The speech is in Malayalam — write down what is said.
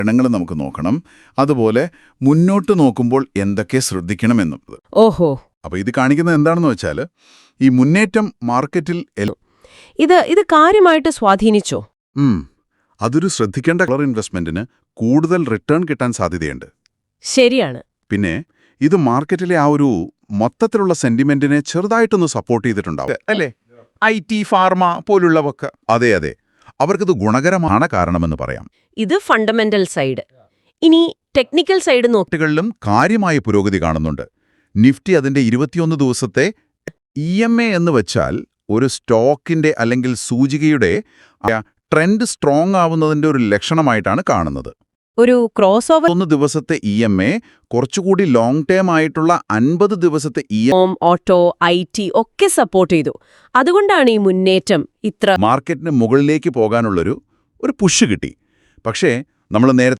ഗണങ്ങൾ നമുക്ക് നോക്കണം. അതുപോലെ മുന്നോട്ട് നോക്കുമ്പോൾ എന്തൊക്കെ ശ്രദ്ധിക്കണമെന്നുള്ളത്. ഓഹോ. അപ്പോൾ ഇത് കാണിക്കുന്നത് എന്താണെന്ന് വെച്ചാൽ ഈ മുന്നേറ്റം മാർക്കറ്റിൽ ഇത് കാര്യമായിട്ട് സ്വാധീനിച്ചോ? അതൊരു ശ്രദ്ധിക്കേണ്ട കളർ ഇൻവെസ്റ്റ്മെന്റിന് കൂടുതൽ റിട്ടേൺ കിട്ടാൻ സാധ്യതയുണ്ട്. ശരിയാണ്. പിന്നെ ഇത് മാർക്കറ്റിലെ ആ ഒരു മൊത്തത്തിലുള്ള സെന്റിമെന്റിനെ ചെറുതായിട്ടൊന്ന് സപ്പോർട്ട് ചെയ്തിട്ടുണ്ടാവും അല്ലേ? IT, ഫാർമ പോലുള്ളവക്ക്. അതെ അതെ, അവർക്കിത് ഗുണകരമാണ് കാരണമെന്ന് പറയാം. ഇത് ഫണ്ടമെന്റൽ സൈഡ്. ഇനി ടെക്നിക്കൽ സൈഡ് ിലും കാര്യമായ പുരോഗതി കാണുന്നുണ്ട്. നിഫ്റ്റി അതിന്റെ 21 ദിവസത്തെ EMA എന്ന് വെച്ചാൽ ഒരു സ്റ്റോക്കിന്റെ അല്ലെങ്കിൽ സൂചികയുടെ ട്രെൻഡ് സ്ട്രോങ് ആവുന്നതിന്റെ ഒരു ലക്ഷണമായിട്ടാണ് കാണുന്നത്. ഒരു ക്രോസ് ഓവർ. 1 ദിവസത്തെ EMA കുറച്ചുകൂടി ലോങ് ടേം ആയിട്ടുള്ള 50 ദിവസത്തെ ഹോം, ഓട്ടോ, IT ഒക്കെ സപ്പോർട്ട് ചെയ്തു. അതുകൊണ്ടാണ് ഈ മുന്നേറ്റം ഇത്ര മാർക്കറ്റിന് മുകളിലേക്ക് പോകാനുള്ളൊരു പുഷ് കിട്ടി. പക്ഷേ നമ്മൾ നേരത്തെ